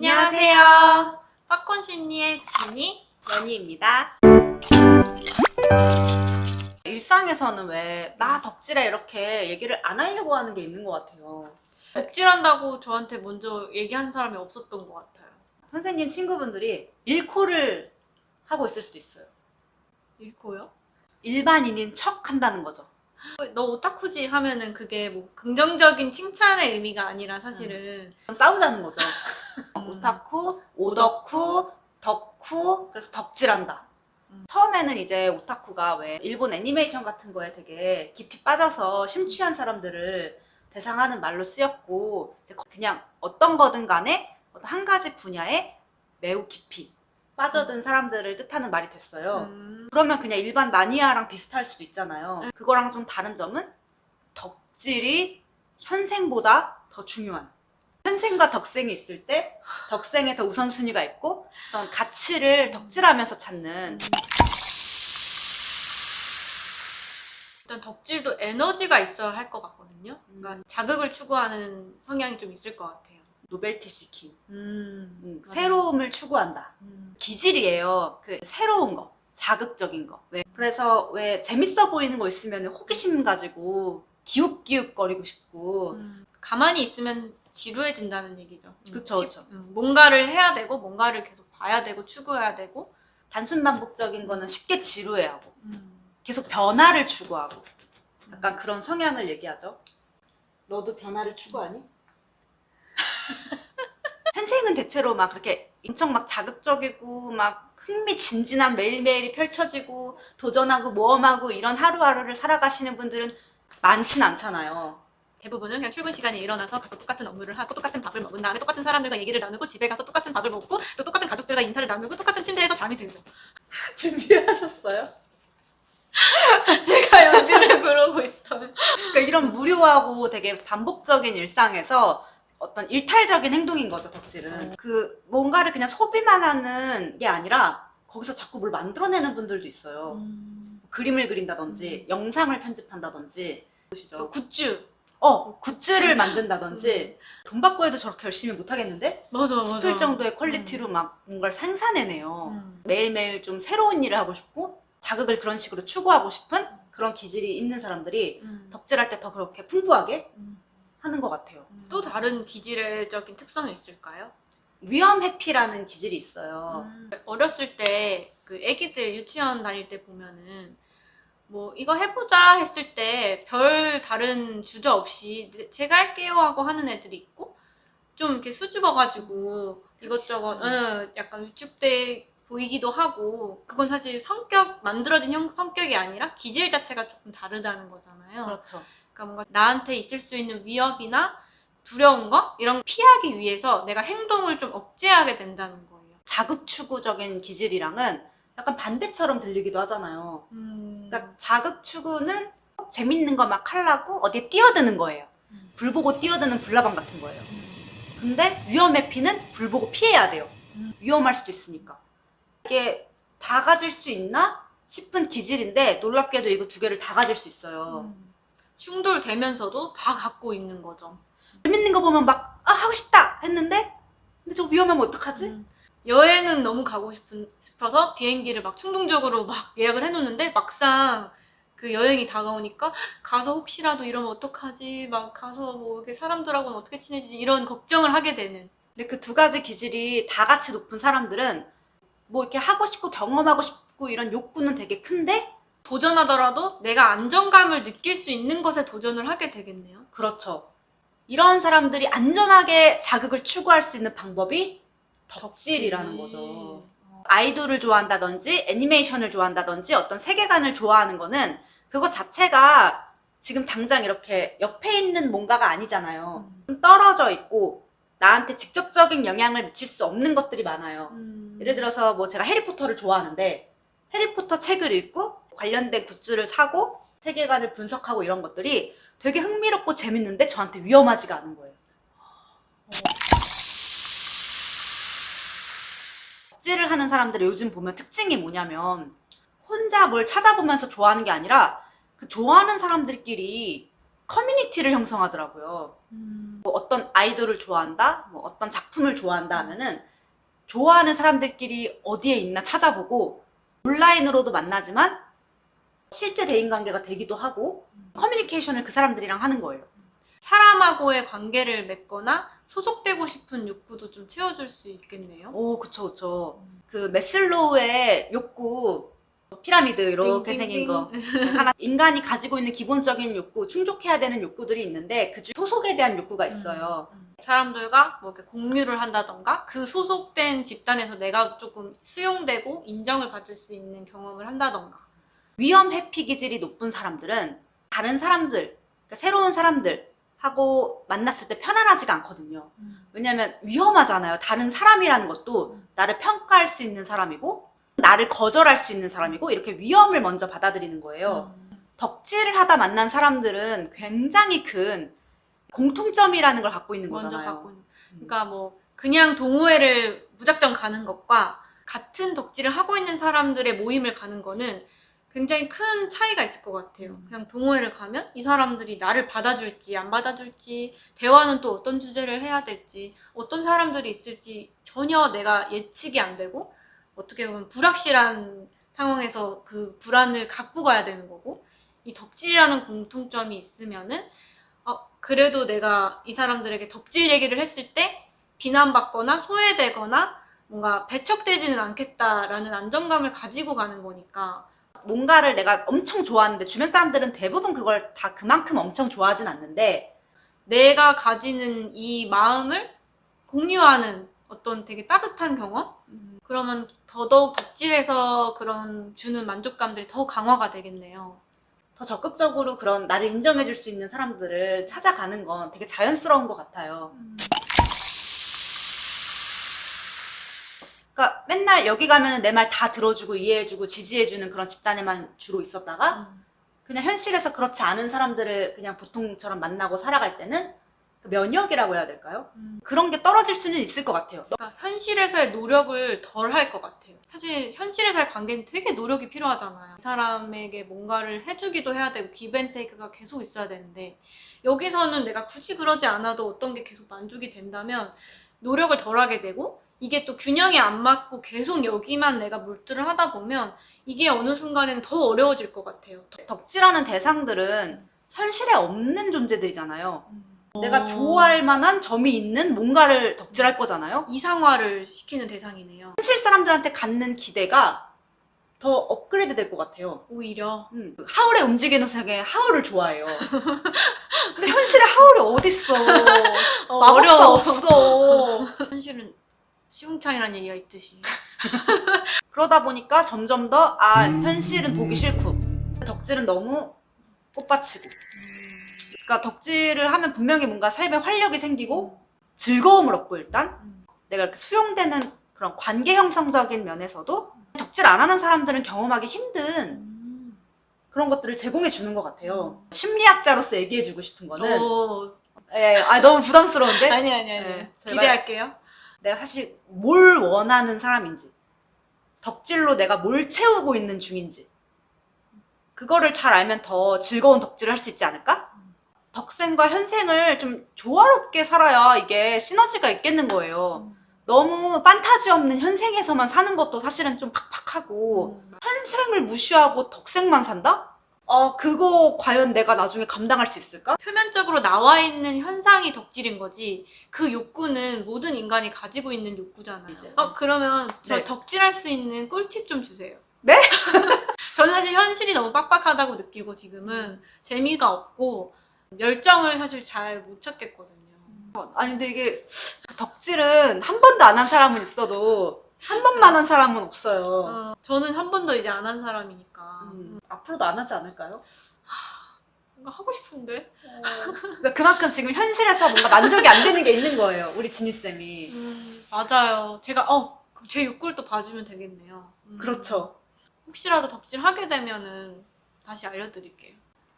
안녕하세요. 팝콘 심리의 지니 연희입니다. 일상에서는 왜 나 덕질해 이렇게 얘기를 안 하려고 하는 게 있는 것 같아요. 덕질한다고 저한테 먼저 얘기하는 사람이 없었던 것 같아요. 선생님 친구분들이 일코를 하고 있을 수도 있어요. 읽고요? 일반인인 척 한다는 거죠. 너 오타쿠지 하면은 그게 뭐 긍정적인 칭찬의 의미가 아니라 사실은 싸우자는 거죠. 오타쿠, 오덕쿠, 덕쿠, 그래서 덕질한다. 처음에는 이제 오타쿠가 왜 일본 애니메이션 같은 거에 되게 깊이 빠져서 심취한 사람들을 대상하는 말로 쓰였고, 이제 그냥 어떤 거든 간에 어떤 한 가지 분야에 매우 깊이 빠져든 사람들을 뜻하는 말이 됐어요. 그러면 그냥 일반 마니아랑 비슷할 수도 있잖아요. 그거랑 좀 다른 점은 덕질이 현생보다 더 중요한, 현생과 덕생이 있을 때 덕생에 더 우선순위가 있고 어떤 가치를 덕질하면서 찾는. 일단 덕질도 에너지가 있어야 할 것 같거든요. 그러니까 자극을 추구하는 성향이 좀 있을 것 같아요. 노벨티 시킹, 맞아요. 새로움을 추구한다. 기질이에요. 그 새로운 거, 자극적인 거. 그래서 왜 재밌어 보이는 거 있으면 호기심 가지고 기웃기웃거리고 싶고. 가만히 있으면 지루해진다는 얘기죠. 그쵸, 그쵸. 뭔가를 해야 되고 뭔가를 계속 봐야 되고 추구해야 되고. 단순 반복적인 거는 쉽게 지루해하고 계속 변화를 추구하고 약간 그런 성향을 얘기하죠. 너도 변화를 추구하니? 현생은 대체로 막 그렇게 엄청 막 자극적이고 막 흥미진진한 매일매일이 펼쳐지고 도전하고 모험하고 이런 하루하루를 살아가시는 분들은 많진 않잖아요. 대부분은 그냥 출근 시간에 일어나서 가서 똑같은 업무를 하고 똑같은 밥을 먹은 다음에 똑같은 사람들과 얘기를 나누고 집에 가서 똑같은 밥을 먹고 또 똑같은 가족들과 인사를 나누고 똑같은 침대에서 잠이 들죠. 준비하셨어요? 제가 요즘에 그러고 있어요. 그러니까 이런 무료하고 되게 반복적인 일상에서 어떤 일탈적인 행동인 거죠, 덕질은. 그 뭔가를 그냥 소비만 하는 게 아니라 거기서 자꾸 뭘 만들어내는 분들도 있어요. 그림을 그린다든지 영상을 편집한다든지 보시죠. 굿즈. 굿즈를 만든다든지. 돈 받고 해도 저렇게 열심히 못 하겠는데? 맞아. 싶을 정도의 퀄리티로 막 뭔가를 생산해내요. 매일매일 좀 새로운 일을 하고 싶고 자극을 그런 식으로 추구하고 싶은 그런 기질이 있는 사람들이 덕질할 때 더 그렇게 풍부하게 하는 것 같아요. 또 다른 기질적인 특성이 있을까요? 위험 회피라는 기질이 있어요. 어렸을 때 그 애기들 유치원 다닐 때 보면은 뭐 이거 해보자 했을 때 별 다른 주저 없이 제가 할게요 하고 하는 애들이 있고 좀 이렇게 수줍어가지고 이것저것 약간 위축돼 보이기도 하고 그건 사실 만들어진 성격이 아니라 기질 자체가 조금 다르다는 거잖아요. 그렇죠. 그러니까 뭔가 나한테 있을 수 있는 위협이나 두려운 거 이런 거 피하기 위해서 내가 행동을 좀 억제하게 된다는 거예요. 자극 추구적인 기질이랑은 약간 반대처럼 들리기도 하잖아요. 그러니까 자극 추구는 재밌는 거 막 하려고 어디에 뛰어드는 거예요. 불 보고 뛰어드는 불나방 같은 거예요. 근데 위험 회피는 불 보고 피해야 돼요. 위험할 수도 있으니까. 이게 다 가질 수 있나 싶은 기질인데 놀랍게도 이거 두 개를 다 가질 수 있어요. 충돌되면서도 다 갖고 있는 거죠. 재밌는 거 보면 막 하고 싶다 했는데 근데 저거 위험하면 어떡하지? 여행은 너무 가고 싶어서 비행기를 막 충동적으로 막 예약을 해놓는데 막상 그 여행이 다가오니까 가서 혹시라도 이러면 어떡하지? 막 가서 뭐 이렇게 사람들하고는 어떻게 친해지지? 이런 걱정을 하게 되는. 근데 그 두 가지 기질이 다 같이 높은 사람들은 뭐 이렇게 하고 싶고 경험하고 싶고 이런 욕구는 되게 큰데 도전하더라도 내가 안정감을 느낄 수 있는 것에 도전을 하게 되겠네요. 그렇죠. 이런 사람들이 안전하게 자극을 추구할 수 있는 방법이 덕질이라는 거죠. 아이돌을 좋아한다든지 애니메이션을 좋아한다든지 어떤 세계관을 좋아하는 거는 그거 자체가 지금 당장 이렇게 옆에 있는 뭔가가 아니잖아요. 좀 떨어져 있고 나한테 직접적인 영향을 미칠 수 없는 것들이 많아요. 예를 들어서 뭐 제가 해리포터를 좋아하는데 해리포터 책을 읽고 관련된 굿즈를 사고 세계관을 분석하고 이런 것들이 되게 흥미롭고 재밌는데 저한테 위험하지가 않은 거예요. 덕질을 하는 사람들이 요즘 보면 특징이 뭐냐면 혼자 뭘 찾아보면서 좋아하는 게 아니라 그 좋아하는 사람들끼리 커뮤니티를 형성하더라고요. 뭐 어떤 아이돌을 좋아한다, 뭐 어떤 작품을 좋아한다 하면은 좋아하는 사람들끼리 어디에 있나 찾아보고 온라인으로도 만나지만 실제 대인관계가 되기도 하고 커뮤니케이션을 그 사람들이랑 하는 거예요. 사람하고의 관계를 맺거나 소속되고 싶은 욕구도 좀 채워줄 수 있겠네요. 오, 그쵸, 그쵸. 그 메슬로우의 욕구 피라미드 이렇게 생긴 거 하나, 인간이 가지고 있는 기본적인 욕구, 충족해야 되는 욕구들이 있는데 그 중 소속에 대한 욕구가 있어요. 사람들과 뭐 이렇게 공유를 한다던가 그 소속된 집단에서 내가 조금 수용되고 인정을 받을 수 있는 경험을 한다던가. 위험 회피 기질이 높은 사람들은 다른 사람들, 그러니까 새로운 사람들하고 만났을 때 편안하지가 않거든요. 왜냐하면 위험하잖아요. 다른 사람이라는 것도 나를 평가할 수 있는 사람이고 나를 거절할 수 있는 사람이고 이렇게 위험을 먼저 받아들이는 거예요. 덕질을 하다 만난 사람들은 굉장히 큰 공통점이라는 걸 갖고 있는 먼저 거잖아요. 갖고 있는. 그러니까 뭐 그냥 동호회를 무작정 가는 것과 같은 덕질을 하고 있는 사람들의 모임을 가는 거는 굉장히 큰 차이가 있을 것 같아요. 그냥 동호회를 가면 이 사람들이 나를 받아줄지 안 받아줄지, 대화는 또 어떤 주제를 해야 될지, 어떤 사람들이 있을지 전혀 내가 예측이 안 되고 어떻게 보면 불확실한 상황에서 그 불안을 갖고 가야 되는 거고, 이 덕질이라는 공통점이 있으면은 그래도 내가 이 사람들에게 덕질 얘기를 했을 때 비난받거나 소외되거나 뭔가 배척되지는 않겠다라는 안정감을 가지고 가는 거니까. 뭔가를 내가 엄청 좋아하는데 주변 사람들은 대부분 그걸 다 그만큼 엄청 좋아하진 않는데 내가 가지는 이 마음을 공유하는 어떤 되게 따뜻한 경험? 그러면 더더욱 덕질에서 그런 주는 만족감들이 더 강화가 되겠네요. 더 적극적으로 그런 나를 인정해줄 수 있는 사람들을 찾아가는 건 되게 자연스러운 것 같아요. 그러니까 맨날 여기 가면 내 말 다 들어주고 이해해주고 지지해주는 그런 집단에만 주로 있었다가 그냥 현실에서 그렇지 않은 사람들을 그냥 보통처럼 만나고 살아갈 때는 그 면역이라고 해야 될까요? 그런 게 떨어질 수는 있을 것 같아요. 그러니까 현실에서의 노력을 덜 할 것 같아요. 사실 현실에서의 관계는 되게 노력이 필요하잖아요. 이 사람에게 뭔가를 해주기도 해야 되고 기브앤테이크가 계속 있어야 되는데, 여기서는 내가 굳이 그러지 않아도 어떤 게 계속 만족이 된다면 노력을 덜 하게 되고, 이게 또 균형이 안 맞고 계속 여기만 내가 몰두를 하다 보면 이게 어느 순간에는 더 어려워질 것 같아요. 덕질하는 대상들은 현실에 없는 존재들이잖아요. 내가 좋아할 만한 점이 있는 뭔가를 덕질할 거잖아요. 이상화를 시키는 대상이네요. 현실 사람들한테 갖는 기대가 더 업그레이드 될 것 같아요. 오히려 하울의 움직이는 세계 하울을 좋아해요. 근데 현실에 하울이 어딨어. 마법사 어려워. 없어. 현실은 시궁창이라는 얘기가 있듯이. 그러다 보니까 점점 더 현실은 보기 싫고 덕질은 너무 꽃받치고. 그러니까 덕질을 하면 분명히 뭔가 삶에 활력이 생기고 즐거움을 얻고 일단 내가 이렇게 수용되는 그런 관계 형성적인 면에서도 덕질 안 하는 사람들은 경험하기 힘든 그런 것들을 제공해 주는 것 같아요. 심리학자로서 얘기해 주고 싶은 거는 너무 부담스러운데? 아니 네, 기대할게요. 내가 사실 뭘 원하는 사람인지 덕질로 내가 뭘 채우고 있는 중인지 그거를 잘 알면 더 즐거운 덕질을 할 수 있지 않을까? 덕생과 현생을 좀 조화롭게 살아야 이게 시너지가 있겠는 거예요. 너무 판타지 없는 현생에서만 사는 것도 사실은 좀 팍팍하고 현생을 무시하고 덕생만 산다? 그거 과연 내가 나중에 감당할 수 있을까? 표면적으로 나와 있는 현상이 덕질인 거지 그 욕구는 모든 인간이 가지고 있는 욕구잖아요. 그러면 저 네. 덕질할 수 있는 꿀팁 좀 주세요. 네? 저는 사실 현실이 너무 빡빡하다고 느끼고 지금은 재미가 없고 열정을 사실 잘 못 찾겠거든요. 아니 근데 이게 덕질은 한 번도 안 한 사람은 있어도 한 번만 한 사람은 없어요. 저는 한 번도 이제 안 한 사람이니까 앞으로도 안 하지 않을까요? 뭔가 하고 싶은데. 그러니까 그만큼 지금 현실에서 뭔가 만족이 안 되는 게 있는 거예요. 우리 지니쌤이. 맞아요. 제가 제 욕구를 또 봐주면 되겠네요. 그렇죠. 혹시라도 덕질 하게 되면은 다시 알려드릴게요.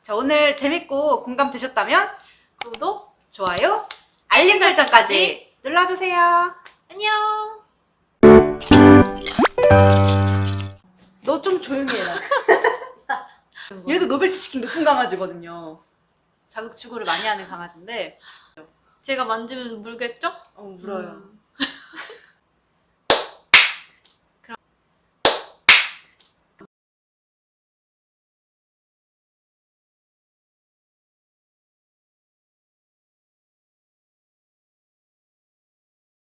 자, 오늘 재밌고 공감 되셨다면 구독, 좋아요, 알림 설정까지 눌러주세요. 안녕. 너 좀 조용히 해라. 얘도 노벨티 치킨 높은 강아지거든요. 자극 추구를 많이 하는 강아지인데 제가 만지면 물겠죠? 물어요.